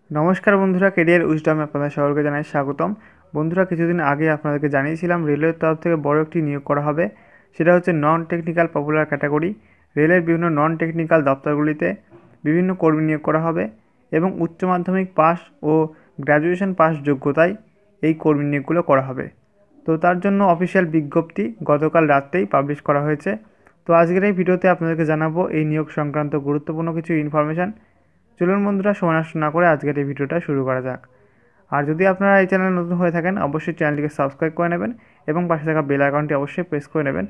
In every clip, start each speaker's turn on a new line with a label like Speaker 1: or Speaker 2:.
Speaker 1: নমস্কার বন্ধুরা, কেরিয়ার উইজডমে আপনাদের সকলকে জানাই স্বাগতম। বন্ধুরা, কিছুদিন আগে আপনাদেরকে জানিয়েছিলাম রেলের তরফ থেকে বড় একটি নিয়োগ করা হবে। সেটা হচ্ছে নন টেকনিক্যাল পপুলার ক্যাটাগরি। রেলের বিভিন্ন নন টেকনিক্যাল দপ্তরগুলিতে বিভিন্ন কর্মী নিয়োগ করা হবে এবং উচ্চ মাধ্যমিক পাস ও গ্র্যাজুয়েশন পাস যোগ্যতায় এই কর্মী নিয়োগগুলো করা হবে। তো তার জন্য অফিসিয়াল বিজ্ঞপ্তি গতকাল রাত্রেই পাবলিশ করা হয়েছে। তো আজকের এই ভিডিওতে আপনাদেরকে জানাবো এই নিয়োগ সংক্রান্ত গুরুত্বপূর্ণ কিছু ইনফরমেশান। চলুন বন্ধুরা, সময় নষ্ট না করে আজকের এই ভিডিওটা শুরু করা যাক। আর যদি আপনারা এই চ্যানেলে নতুন হয়ে থাকেন, অবশ্যই চ্যানেলটিকে সাবস্ক্রাইব করে নেবেন এবং পাশে থাকা বেল আইকনটি অবশ্যই প্রেস করে নেবেন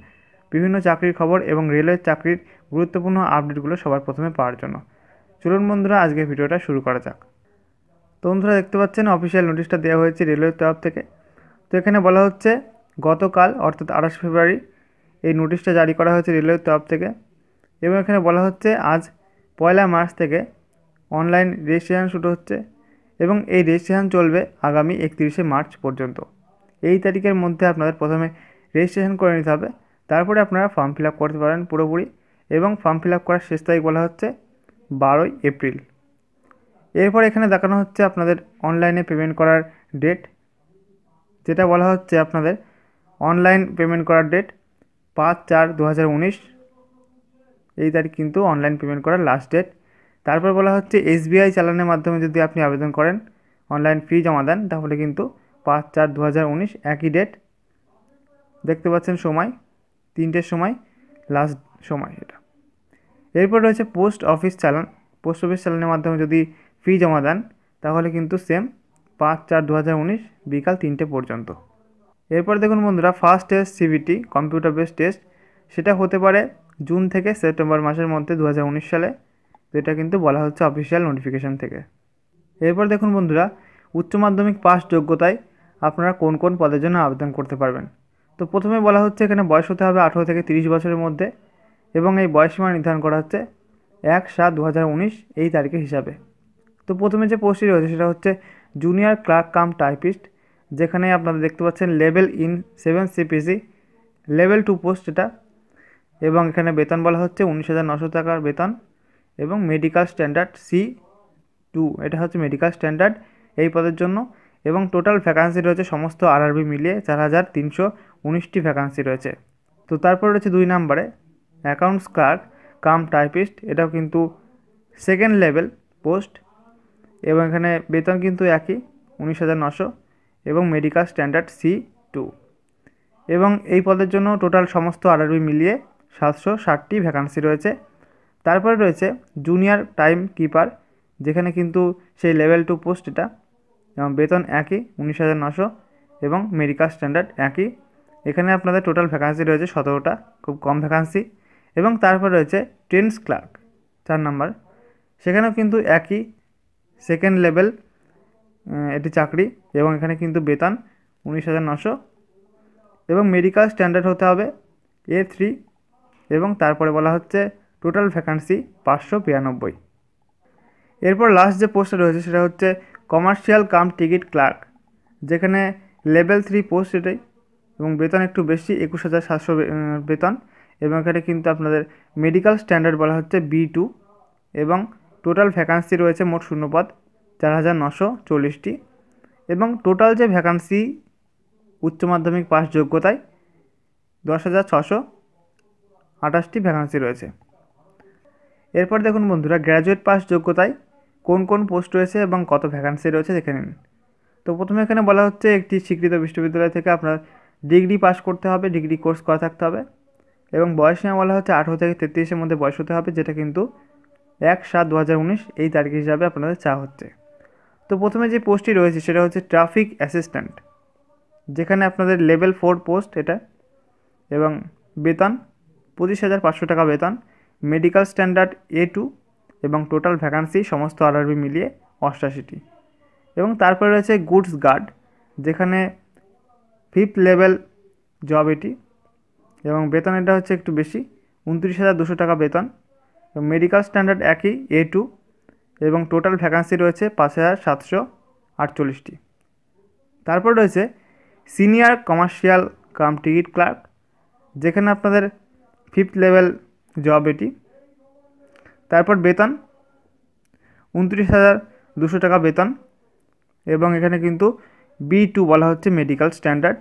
Speaker 1: বিভিন্ন চাকরির খবর এবং রেলের চাকরির গুরুত্বপূর্ণ আপডেটগুলো সবার প্রথমে পাওয়ার জন্য। চলুন বন্ধুরা, আজকের ভিডিওটা শুরু করা যাক। তো বন্ধুরা, দেখতে পাচ্ছেন অফিসিয়াল নোটিশটা দেওয়া হয়েছে রেলওয়ের তরফ থেকে। তো এখানে বলা হচ্ছে গতকাল অর্থাৎ 28 ফেব্রুয়ারি এই নোটিশটা জারি করা হয়েছে রেলওয়ের তরফ থেকে এবং এখানে বলা হচ্ছে আজ 1 মার্চ থেকে অনলাইন রেজিস্ট্রেশন শুরু হচ্ছে এবং এই রেজিস্ট্রেশন চলবে আগামী 31 মার্চ পর্যন্ত। এই তারিখের মধ্যে আপনাদের প্রথমে রেজিস্ট্রেশন করে নিতে হবে, তারপরে আপনারা ফর্ম ফিল আপ করতে পারেন পুরোপুরি। এবং ফর্ম ফিল আপ করার শেষ তারিখ বলা হচ্ছে 12 এপ্রিল। এরপর এখানে দেখানো হচ্ছে আপনাদের অনলাইনে পেমেন্ট করার ডেট, যেটা বলা হচ্ছে আপনাদের অনলাইন পেমেন্ট করার ডেট 5/4/2019। এই তারিখ কিন্তু অনলাইন পেমেন্ট করার লাস্ট ডেট। তারপর বলা হচ্ছে এসবিআই চালানের মাধ্যমে যদি আপনি আবেদন করেন, অনলাইন ফি জমা দেন, তাহলে কিন্তু 5/4/2019 একই ডেট। দেখতে পাচ্ছেন সময় 3টের সময় লাস্ট সময় এটা। এরপর রয়েছে পোস্ট অফিস চালান। পোস্ট অফিস চালানের মাধ্যমে যদি ফি জমা দেন, তাহলে কিন্তু সেম 5/4/2019 বিকাল 3টে পর্যন্ত। এরপর দেখুন বন্ধুরা, first test CBT computer based test, সেটা হতে পারে জুন থেকে সেপ্টেম্বর মাসের মধ্যে 2019 সালে। তো এটা কিন্তু বলা হচ্ছে অফিসিয়াল নোটিফিকেশান থেকে। এরপর দেখুন বন্ধুরা, উচ্চ মাধ্যমিক পাস যোগ্যতায় আপনারা কোন কোন পদের জন্য আবেদন করতে পারবেন। তো প্রথমে বলা হচ্ছে এখানে বয়স হতে হবে 18 থেকে 30 বছরের মধ্যে এবং এই বয়সসীমা নির্ধারণ করা হচ্ছে 1/7/2019 এই তারিখের হিসাবে। তো প্রথমে যে পোস্টটি রয়েছে সেটা হচ্ছে জুনিয়র ক্লার্ক কাম টাইপিস্ট, যেখানে আপনারা দেখতে পাচ্ছেন level in 7 CPC level 2 post এটা। এবং এখানে বেতন বলা হচ্ছে 19,900 টাকার বেতন এবং মেডিকেল স্ট্যান্ডার্ড C2, এটা হচ্ছে মেডিকেল স্ট্যান্ডার্ড এই পদের জন্য। এবং টোটাল ভ্যাকান্সি রয়েছে সমস্ত আরআরবি মিলিয়ে 4,319টি ভ্যাকান্সি রয়েছে। তো তারপর রয়েছে 2 নম্বরে অ্যাকাউন্টস ক্লার্ক কাম টাইপিস্ট, এটাও কিন্তু সেকেন্ড লেভেল পোস্ট এবং এখানে বেতন কিন্তু একই 19,900 এবং মেডিকেল স্ট্যান্ডার্ড C2। এবং এই পদের জন্য টোটাল সমস্ত আরআরবি মিলিয়ে 760টি ভ্যাকান্সি রয়েছে। তারপরে রয়েছে জুনিয়র টাইম কিপার, যেখানে কিন্তু সেই লেভেল 2 পোস্ট এটা এবং বেতন একই 19,900 এবং মেডিকেল স্ট্যান্ডার্ড একই। এখানে আপনাদের টোটাল ভ্যাকান্সি রয়েছে 17টা, খুব কম ভ্যাকান্সি। এবং তারপর রয়েছে ট্রেন্স ক্লার্ক 4 নাম্বার, সেখানেও কিন্তু একই সেকেন্ড লেভেল এটি চাকরি এবং এখানে কিন্তু বেতন 19,900 এবং মেডিকেল স্ট্যান্ডার্ড হতে হবে A3। এবং তারপরে বলা হচ্ছে টোটাল ভ্যাকান্সি 592। এরপর লাস্ট যে পোস্টটা রয়েছে সেটা হচ্ছে কমার্শিয়াল কাম টিকিট ক্লার্ক, যেখানে লেভেল 3 পোস্ট এটাই এবং বেতন একটু বেশি 21,700 বেতন। এবং এখানে কিন্তু আপনাদের মেডিকেল স্ট্যান্ডার্ড বলা হচ্ছে B2 এবং টোটাল ভ্যাকান্সি রয়েছে মোট শূন্যপদ 4,940টি। এবং টোটাল যে ভ্যাকান্সি উচ্চ মাধ্যমিক পাস যোগ্যতায় 10,628টি ভ্যাকান্সি রয়েছে। এরপর দেখুন বন্ধুরা, গ্র্যাজুয়েট পাস যোগ্যতায় কোন কোন পোস্ট রয়েছে এবং কত ভ্যাকান্সি রয়েছে দেখে নিন। তো প্রথমে এখানে বলা হচ্ছে একটি স্বীকৃত বিশ্ববিদ্যালয় থেকে আপনার ডিগ্রি পাস করতে হবে, ডিগ্রি কোর্স করা থাকতে হবে এবং বয়সসীমা বলা হচ্ছে 18 থেকে 33-এর মধ্যে বয়স হতে হবে, যেটা কিন্তু 1/7/2019 এই তারিখ হিসাবে আপনাদের চাওয়া হচ্ছে। তো প্রথমে যে পোস্টটি রয়েছে সেটা হচ্ছে ট্রাফিক অ্যাসিস্ট্যান্ট, যেখানে আপনাদের লেভেল 4 পোস্ট এটা এবং বেতন 25,500 টাকা বেতন, মেডিকেল স্ট্যান্ডার্ড A2 এবং টোটাল ভ্যাকান্সি সমস্ত আরআরবি মিলিয়ে 88টি। এবং তারপরে রয়েছে গুডস গার্ড, যেখানে 5th লেভেল জব এটি এবং বেতন এটা হচ্ছে একটু বেশি 29,200 টাকা বেতন এবং মেডিকেল স্ট্যান্ডার্ড একই A2 এবং টোটাল ভ্যাকান্সি রয়েছে 5,748টি। তারপর রয়েছে senior commercial cum ticket clerk, যেখানে আপনাদের 5th লেভেল জব এটি। তারপর বেতন 200 টাকা বেতন। এবং এখানে কিন্তু B2 বলা হচ্ছে মেডিকেল স্ট্যান্ডার্ড।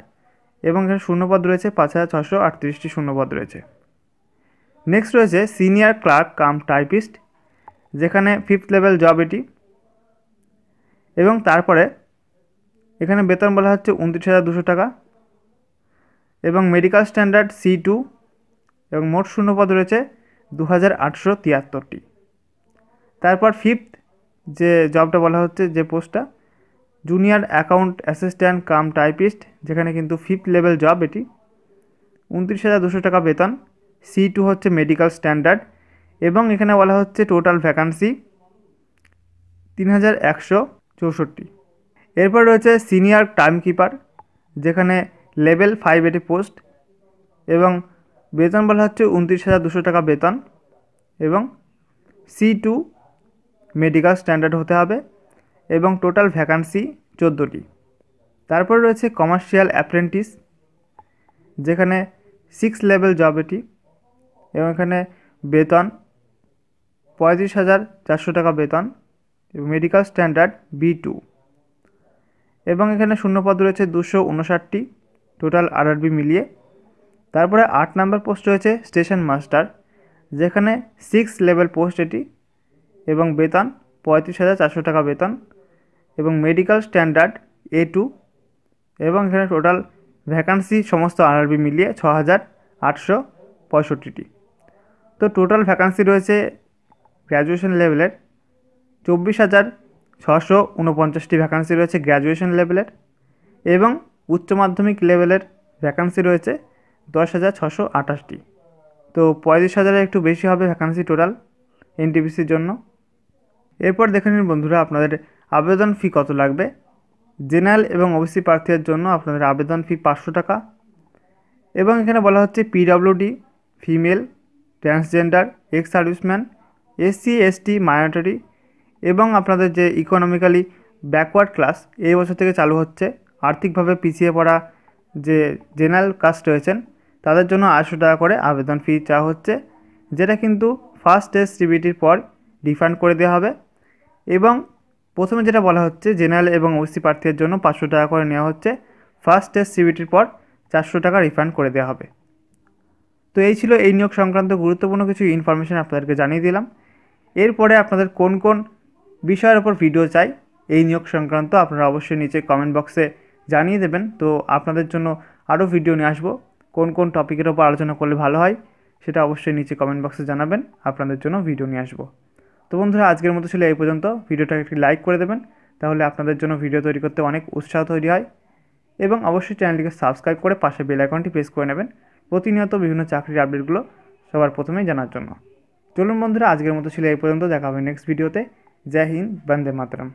Speaker 1: এবং এখানে শূন্যপদ রয়েছে 5638টি শূন্যপদ রয়েছে। নেক্সট রয়েছে সিনিয়র ক্লার্ক কাম টাইপিস্ট, যেখানে 5th লেভেল জব এটি। এবং তারপরে এখানে বেতন বলা হচ্ছে 29,200 টাকা এবং মেডিকেল স্ট্যান্ডার্ড C2 এবং মোট শূন্যপদ রয়েছে 2873টি। তারপর 5th যে জবটা বলা হচ্ছে, যে পোস্টটা junior account assistant cum typist, যেখানে কিন্তু 5th লেভেল জব এটি। 29,200 টাকা বেতন। C2 হচ্ছে মেডিকেল স্ট্যান্ডার্ড এবং এখানে বলা হচ্ছে টোটাল ভ্যাকান্সি 3164। এরপর রয়েছে সিনিয়র টাইম কিপার, যেখানে লেভেল 5 এটি পোস্ট এবং বেতন বলা হচ্ছে 29,200 টাকা বেতন এবং C2 মেডিকেল স্ট্যান্ডার্ড হতে হবে এবং টোটাল ভ্যাকান্সি 14টি। তারপর রয়েছে কমার্শিয়াল অ্যাপ্রেন্টিস, যেখানে 6th লেভেল জব এটি এবং এখানে বেতন 35,400 টাকা বেতন এবং মেডিকেল স্ট্যান্ডার্ড B2 এবং এখানে শূন্যপদ রয়েছে 259টি টোটাল RRB মিলিয়ে। তারপরে 8 নম্বর পোস্ট রয়েছে স্টেশন মাস্টার, যেখানে 6th লেভেল পোস্ট এটি এবং বেতন 35,400 টাকা বেতন এবং মেডিকেল স্ট্যান্ডার্ড A2 এবং এখানে টোটাল ভ্যাকান্সি সমস্ত RRB মিলিয়ে 6,865টি। তো টোটাল ভ্যাকান্সি রয়েছে গ্র্যাজুয়েশন লেভেলের 24,649টি ভ্যাকান্সি রয়েছে গ্র্যাজুয়েশন লেভেলের এবং উচ্চ মাধ্যমিক লেভেলের ভ্যাকান্সি রয়েছে 10,628টি। তো 35,000 একটু বেশি হবে ভ্যাকান্সি টোটাল NTPCর জন্য। এরপর দেখে নিন বন্ধুরা আপনাদের আবেদন ফি কত লাগবে। জেনারেল এবং OBC প্রার্থীদের জন্য আপনাদের আবেদন ফি 500 টাকা এবং এখানে বলা হচ্ছে PWD, female, transgender, ex serviceman, SC ST minority এবং আপনাদের যে ইকোনমিক্যালি ব্যাকওয়ার্ড ক্লাস এই বছর থেকে চালু হচ্ছে, আর্থিকভাবে পিছিয়ে পড়া যে জেনারেল কাস্ট রয়েছেন তাদের জন্য 800 টাকা করে আবেদন ফি চাওয়া হচ্ছে, যেটা কিন্তু ফার্স্ট টেস্ট CBTর পর রিফান্ড করে দেওয়া হবে। এবং প্রথমে যেটা বলা হচ্ছে জেনারেল এবং OBC প্রার্থীদের জন্য 500 টাকা করে নেওয়া হচ্ছে, ফার্স্ট টেস্ট CBTর পর 400 টাকা রিফান্ড করে দেওয়া হবে। তো এই ছিল এই নিয়োগ সংক্রান্ত গুরুত্বপূর্ণ কিছু ইনফরমেশন আপনাদেরকে জানিয়ে দিলাম। এরপরে আপনাদের কোন কোন বিষয়ের ওপর ভিডিও চাই এই নিয়োগ সংক্রান্ত আপনারা অবশ্যই নিচে কমেন্ট বক্সে জানিয়ে দেবেন। তো আপনাদের জন্য আরও ভিডিও নিয়ে আসবো, কোন কোন টপিকের ওপর আলোচনা করলে ভালো হয় সেটা অবশ্যই নিচে কমেন্ট বক্সে জানাবেন, আপনাদের জন্য ভিডিও নিয়ে আসবো। তো বন্ধুরা আজকের মতো ছিল এই পর্যন্ত। ভিডিওটা একটি লাইক করে দেবেন, তাহলে আপনাদের জন্য ভিডিও তৈরি করতে অনেক উৎসাহ তৈরি হয় এবং অবশ্যই চ্যানেলটিকে সাবস্ক্রাইব করে পাশে বেল আইকনটি প্রেস করে নেবেন প্রতিনিয়ত বিভিন্ন চাকরির আপডেটগুলো সবার প্রথমেই জানার জন্য। চলুন বন্ধুরা আজকের মতো ছিল এই পর্যন্ত, দেখা হবে নেক্সট ভিডিওতে। জয় হিন্দ, বন্দে মাতরম।